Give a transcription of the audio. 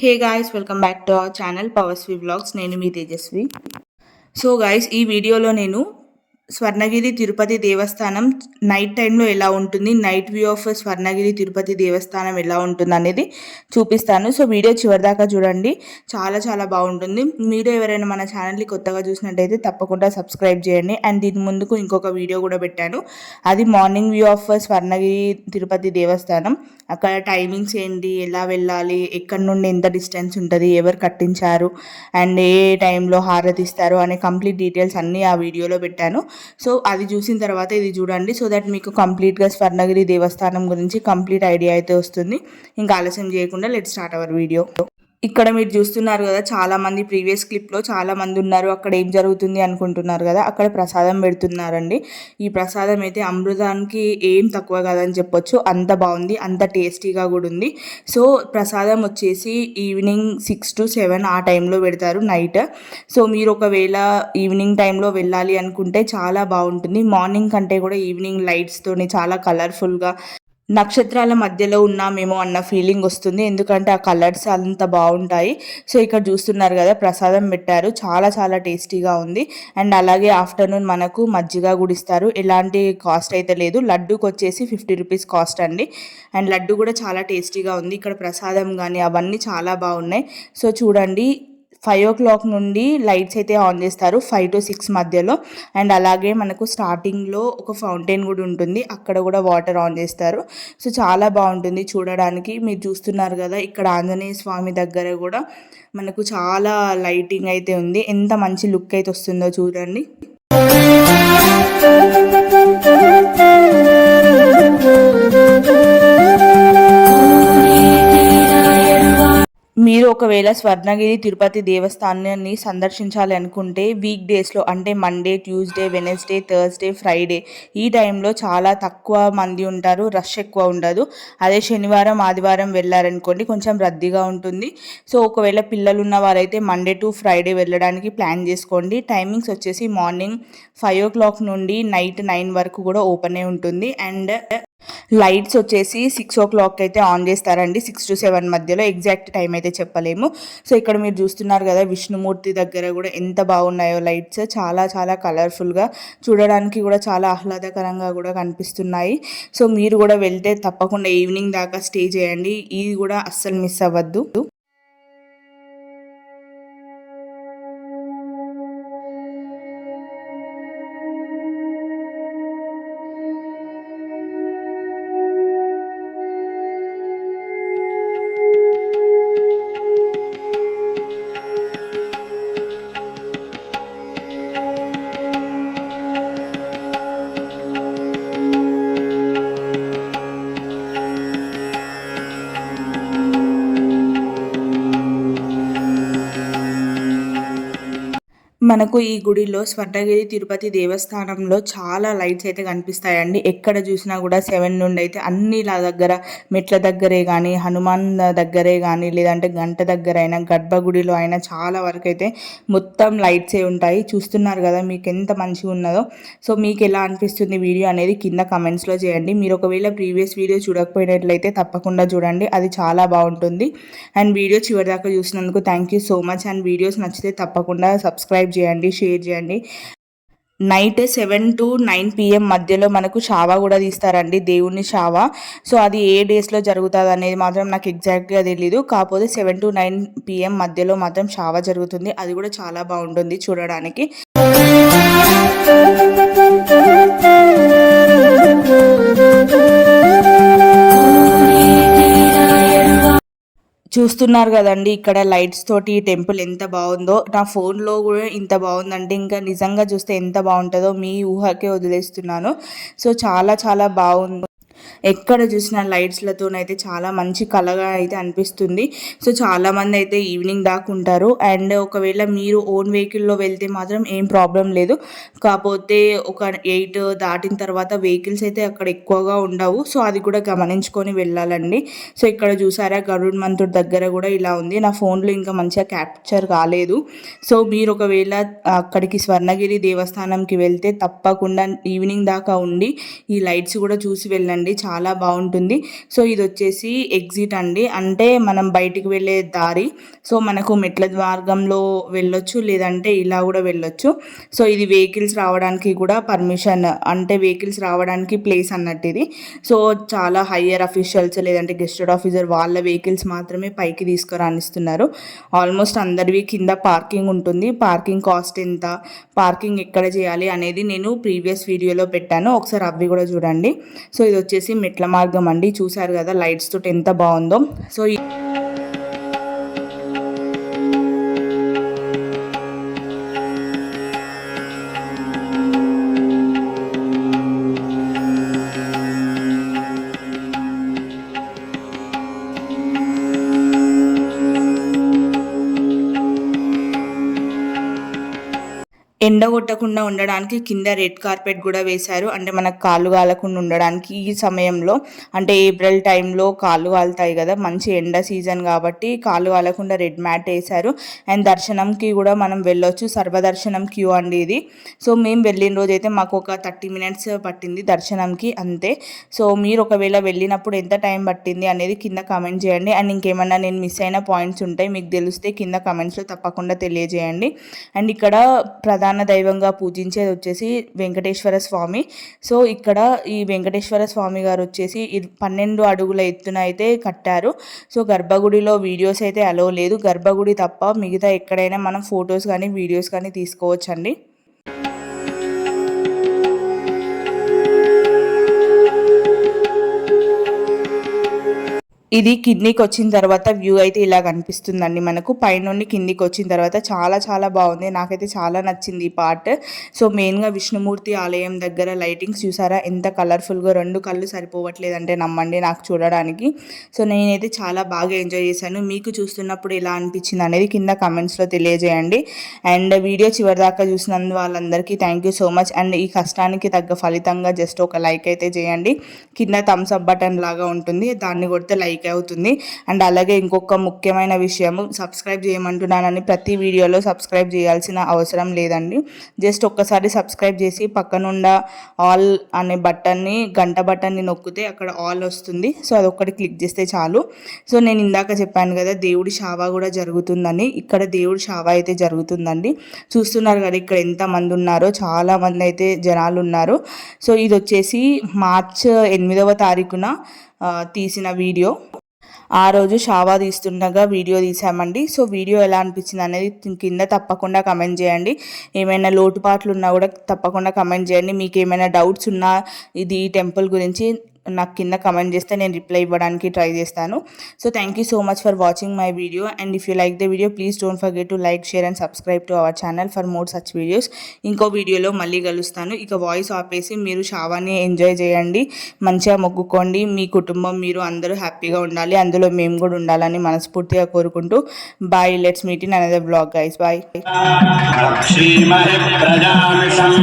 Hey guys, welcome back to our channel పవర్స్వి vlogs. నేను మీ తేజస్వి. సో గాయ్స్, ఈ వీడియోలో నేను స్వర్ణగిరి తిరుపతి దేవస్థానం నైట్ టైంలో ఎలా ఉంటుంది, night view of Swarnagiri Tirupati దేవస్థానం ఎలా ఉంటుంది అనేది చూపిస్తాను. సో వీడియో చివరిదాకా చూడండి, చాలా చాలా బాగుంటుంది. మీరు ఎవరైనా మన ఛానల్ని కొత్తగా చూసినట్టయితే తప్పకుండా సబ్స్క్రైబ్ చేయండి. అండ్ దీని ముందుకు ఇంకొక వీడియో కూడా పెట్టాను, అది morning view of Swarnagiri Tirupati దేవస్థానం. అక్కడ టైమింగ్స్ ఏంటి, ఎలా వెళ్ళాలి, ఎక్కడి నుండి ఎంత డిస్టెన్స్ ఉంటుంది, ఎవరు కట్టించారు, అండ్ ఏ టైంలో హారతి ఇస్తారు అనే కంప్లీట్ డీటెయిల్స్ అన్నీ ఆ వీడియోలో పెట్టాను. సో అది చూసిన తర్వాత ఇది చూడండి, సో దట్ మీకు కంప్లీట్గా స్వర్ణగిరి దేవస్థానం గురించి కంప్లీట్ ఐడియా అయితే వస్తుంది. ఇంకా ఆలస్యం చేయకుండా లెట్ స్టార్ట్ అవర్ వీడియో. ఇక్కడ మీరు చూస్తున్నారు కదా, చాలామంది ప్రీవియస్ క్లిప్లో చాలామంది ఉన్నారు, అక్కడ ఏం జరుగుతుంది అనుకుంటున్నారు కదా, అక్కడ ప్రసాదం పెడుతున్నారండి. ఈ ప్రసాదం అయితే అమృతానికి ఏం తక్కువ కాదని చెప్పొచ్చు, అంత బాగుంది, అంత టేస్టీగా కూడా ఉంది. సో ప్రసాదం వచ్చేసి ఈవినింగ్ 6 to 7 ఆ టైంలో పెడతారు నైట్. సో మీరు ఒకవేళ ఈవినింగ్ టైంలో వెళ్ళాలి అనుకుంటే చాలా బాగుంటుంది. మార్నింగ్ కంటే కూడా ఈవినింగ్ లైట్స్తోని చాలా కలర్ఫుల్గా నక్షత్రాల మధ్యలో ఉన్నామేమో అన్న ఫీలింగ్ వస్తుంది, ఎందుకంటే ఆ కలర్స్ అంత బాగుంటాయి. సో ఇక్కడ చూస్తున్నారు కదా, ప్రసాదం పెట్టారు, చాలా చాలా టేస్టీగా ఉంది. అండ్ అలాగే ఆఫ్టర్నూన్ మనకు మజ్జిగ గుడిస్తారు, ఎలాంటి కాస్ట్ అయితే లేదు. లడ్డూకి వచ్చేసి 50 రూపీస్ కాస్ట్ అండి. అండ్ లడ్డు కూడా చాలా టేస్టీగా ఉంది. ఇక్కడ ప్రసాదం కానీ అవన్నీ చాలా బాగున్నాయి. సో చూడండి, 5 o'clock నుండి లైట్స్ అయితే ఆన్ చేస్తారు, 5 to 6 మధ్యలో. అండ్ అలాగే మనకు స్టార్టింగ్లో ఒక ఫౌంటైన్ కూడా ఉంటుంది, అక్కడ కూడా వాటర్ ఆన్ చేస్తారు. సో చాలా బాగుంటుంది చూడడానికి. మీరు చూస్తున్నారు కదా, ఇక్కడ ఆంజనేయ స్వామి దగ్గర కూడా మనకు చాలా లైటింగ్ అయితే ఉంది, ఎంత మంచి లుక్ అయితే వస్తుందో చూడండి. మీరు ఒకవేళ స్వర్ణగిరి తిరుపతి దేవస్థానాన్ని సందర్శించాలి అనుకుంటే వీక్ డేస్లో, అంటే Monday, Tuesday, Wednesday, Thursday, Friday ఈ టైంలో చాలా తక్కువ మంది ఉంటారు, రష్ ఎక్కువ ఉండదు. అదే శనివారం, ఆదివారం వెళ్ళారనుకోండి కొంచెం రద్దీగా ఉంటుంది. సో ఒకవేళ పిల్లలు ఉన్న వారైతే మండే టు ఫ్రైడే వెళ్ళడానికి ప్లాన్ చేసుకోండి. టైమింగ్స్ వచ్చేసి మార్నింగ్ 5 o'clock నుండి నైట్ 9 వరకు కూడా ఓపెన్ అయి ఉంటుంది. అండ్ లైట్స్ వచ్చేసి 6 o'clock అయితే ఆన్ చేస్తారండి, 6 to 7 మధ్యలో, ఎగ్జాక్ట్ టైం అయితే చెప్పలేము. సో ఇక్కడ మీరు చూస్తున్నారు కదా, విష్ణుమూర్తి దగ్గర కూడా ఎంత బాగున్నాయో లైట్స్, చాలా చాలా కలర్ఫుల్గా, చూడడానికి కూడా చాలా ఆహ్లాదకరంగా కూడా కనిపిస్తున్నాయి. సో మీరు కూడా వెళ్తే తప్పకుండా ఈవినింగ్ దాకా స్టే చేయండి, ఇది కూడా అస్సలు మిస్ అవ్వద్దు. మనకు ఈ గుడిలో స్వర్ణగిరి తిరుపతి దేవస్థానంలో చాలా లైట్స్ అయితే కనిపిస్తాయండి. ఎక్కడ చూసినా కూడా 7 నుండి అయితే అన్ని దగ్గర, మెట్ల దగ్గరే కానీ, హనుమాన్ దగ్గరే కానీ, లేదంటే గంట దగ్గర అయినా, గర్భగుడిలో అయినా చాలా వరకు అయితే మొత్తం లైట్సే ఉంటాయి. చూస్తున్నారు కదా, మీకు ఎంత మంచిగా ఉన్నదో. సో మీకు ఎలా అనిపిస్తుంది వీడియో అనేది కింద కమెంట్స్లో చేయండి. మీరు ఒకవేళ ప్రీవియస్ వీడియో చూడకపోయినట్లయితే తప్పకుండా చూడండి, అది చాలా బాగుంటుంది. అండ్ వీడియో చివరిదాకా చూసినందుకు thank you so much. And videos నచ్చితే తప్పకుండా సబ్స్క్రైబ్ చేయండి, షేర్ చేయండి. నైట్ 7 to 9 PM మధ్యలో మనకు షావా కూడా తీస్తారండి, దేవుని షావా. సో అది ఏ డేస్లో జరుగుతుంది అనేది మాత్రం నాకు ఎగ్జాక్ట్గా తెలీదు, కాకపోతే 7 to 9 PM మధ్యలో మాత్రం షావా జరుగుతుంది, అది కూడా చాలా బాగుంటుంది చూడడానికి. చూస్తున్నారు కదండి, ఇక్కడ లైట్స్ తోటి టెంపుల్ ఎంత బాగుందో. నా ఫోన్లో కూడా ఇంత బాగుందంటే ఇంకా నిజంగా చూస్తే ఎంత బాగుంటుందో మీ ఊహకే వదిలేస్తున్నాను. సో చాలా చాలా బాగుంది. ఎక్కడ చూసిన లైట్స్లతోనైతే చాలా మంచి కలగా అయితే అనిపిస్తుంది. సో చాలామంది అయితే ఈవినింగ్ దాకా ఉంటారు. అండ్ ఒకవేళ మీరు ఓన్ వెహికల్లో వెళ్తే మాత్రం ఏం ప్రాబ్లం లేదు, కాకపోతే ఒక 8 దాటిన తర్వాత వెహికల్స్ అయితే అక్కడ ఎక్కువగా ఉండవు. సో అది కూడా గమనించుకొని వెళ్ళాలండి. సో ఇక్కడ చూసారా, గరుడ్ మంతుడి దగ్గర కూడా ఇలా ఉంది. నా ఫోన్లో ఇంకా మంచిగా క్యాప్చర్ కాలేదు. సో మీరు ఒకవేళ అక్కడికి స్వర్ణగిరి దేవస్థానంకి వెళ్తే తప్పకుండా ఈవినింగ్ దాకా ఉండి ఈ లైట్స్ కూడా చూసి వెళ్ళండి, చాలా చాలా బాగుంటుంది. సో ఇది వచ్చేసి ఎగ్జిట్ అండి, అంటే మనం బయటికి వెళ్ళే దారి. సో మనకు మెట్ల మార్గంలో వెళ్ళొచ్చు, లేదంటే ఇలా కూడా వెళ్ళొచ్చు. సో ఇది వెహికల్స్ రావడానికి కూడా పర్మిషన్, అంటే వెహికల్స్ రావడానికి ప్లేస్ అన్నట్టు ఇది. సో చాలా హయ్యర్ అఫీషియల్స్ లేదంటే గెస్టెడ్ ఆఫీసర్ వాళ్ళ వెహికల్స్ మాత్రమే పైకి తీసుకురానిస్తున్నారు. ఆల్మోస్ట్ అందరివి కింద పార్కింగ్ ఉంటుంది. పార్కింగ్ కాస్ట్ ఎంత, పార్కింగ్ ఎక్కడ చేయాలి అనేది నేను ప్రీవియస్ వీడియోలో పెట్టాను, ఒకసారి అవి కూడా చూడండి. సో ఇది వచ్చేసి మెట్ల మార్గం అండి, చూసారు కదా లైట్స్ తోటి ఎంత బాగుందో. సో ఎండ కొట్టకుండా ఉండడానికి కింద రెడ్ కార్పెట్ కూడా వేశారు, అంటే మనకు కాళ్ళు కాలకుండా ఉండడానికి. ఈ సమయంలో అంటే ఏప్రిల్ టైంలో కాళ్ళు కాలుతాయి కదా, మంచి ఎండ సీజన్ కాబట్టి కాళ్ళు కాలకుండా రెడ్ మ్యాట్ వేశారు. అండ్ దర్శనంకి కూడా మనం వెళ్ళొచ్చు, సర్వదర్శనం క్యూ అండి ఇది. సో మేము వెళ్ళిన రోజు అయితే మాకు ఒక 30 minutes పట్టింది దర్శనంకి అంతే. సో మీరు ఒకవేళ వెళ్ళినప్పుడు ఎంత టైం పట్టింది అనేది కింద కమెంట్ చేయండి. అండ్ ఇంకేమన్నా నేను మిస్ అయిన పాయింట్స్ ఉంటాయి మీకు తెలిస్తే కింద కమెంట్స్లో తప్పకుండా తెలియజేయండి. అండ్ ఇక్కడ ప్రధాన దైవంగా పూజించేది వచ్చేసి వెంకటేశ్వర స్వామి. సో ఇక్కడ ఈ వెంకటేశ్వర స్వామి గారు వచ్చేసి 12 అడుగుల ఎత్తున అయితే కట్టారు. సో గర్భగుడిలో వీడియోస్ అయితే అలో లేదు, గర్భగుడి తప్ప మిగతా ఎక్కడైనా మనం ఫొటోస్ కానీ వీడియోస్ కానీ తీసుకోవచ్చండి. ఇది కిందికి వచ్చిన తర్వాత వ్యూ అయితే ఇలా కనిపిస్తుందండి మనకు. పైనుండి కిందికి వచ్చిన తర్వాత చాలా చాలా బాగుంది, నాకైతే చాలా నచ్చింది ఈ పార్ట్. సో మెయిన్గా విష్ణుమూర్తి ఆలయం దగ్గర లైటింగ్స్ చూసారా ఎంత కలర్ఫుల్గా, 2 కళ్ళు సరిపోవట్లేదంటే నమ్మండి నాకు చూడడానికి. సో నేనైతే చాలా బాగా ఎంజాయ్ చేశాను. మీకు చూస్తున్నప్పుడు ఎలా అనిపించింది అనేది కింద కమెంట్స్లో తెలియజేయండి. అండ్ వీడియో చివరిదాకా చూసినందు వాళ్ళందరికీ thank you so much. And ఈ కష్టానికి తగ్గ ఫలితంగా జస్ట్ ఒక లైక్ అయితే చేయండి. కింద థమ్స్ అప్ బటన్ లాగా ఉంటుంది, దాన్ని కొడితే లైక్ అవుతుంది. అండ్ అలాగే ఇంకొక ముఖ్యమైన విషయం, సబ్స్క్రైబ్ చేయమంటున్నానని ప్రతి వీడియోలో సబ్స్క్రైబ్ చేయాల్సిన అవసరం లేదండి. జస్ట్ ఒక్కసారి సబ్స్క్రైబ్ చేసి పక్కనుండ ఆల్ అనే బటన్ని, గంట బటన్ని నొక్కితే అక్కడ ఆల్ వస్తుంది. సో అదొక్కటి క్లిక్ చేస్తే చాలు. సో నేను ఇందాక చెప్పాను కదా దేవుడి షావా కూడా జరుగుతుందని, ఇక్కడ దేవుడి షావా అయితే జరుగుతుందండి. చూస్తున్నారు కదా ఇక్కడ ఎంతమంది ఉన్నారో, చాలా మంది అయితే జనాలు ఉన్నారు. సో ఇది వచ్చేసి మార్చ్ 8వ తారీఖున తీసిన వీడియో. ఆ రోజు షావా తీస్తుండగా వీడియో తీసామండి. సో వీడియో ఎలా అనిపించింది అనేది కింద తప్పకుండా కమెంట్ చేయండి. ఏమైనా లోటుపాట్లు ఉన్నా కూడా తప్పకుండా కమెంట్ చేయండి. మీకు ఏమైనా డౌట్స్ ఉన్నా ఇది టెంపుల్ గురించి నాకు కింద కమెంట్ చేస్తే నేను రిప్లై ఇవ్వడానికి ట్రై చేస్తాను. So thank you so much for watching my video. And if you like the video please don't forget to like, share and subscribe to our channel for more such videos. ఇంకో వీడియోలో మళ్ళీ కలుస్తాను. ఇక voice ఆపేసి మీరు షావాని enjoy చేయండి, మంచిగా మొక్కుకోండి. మీ కుటుంబం మీరు అందరూ హ్యాపీగా ఉండాలి, అందులో మేము కూడా ఉండాలని మనస్ఫూర్తిగా కోరుకుంటూ bye. Let's meet in another blog guys. Bye. శ్రీమహి ప్రజామిషం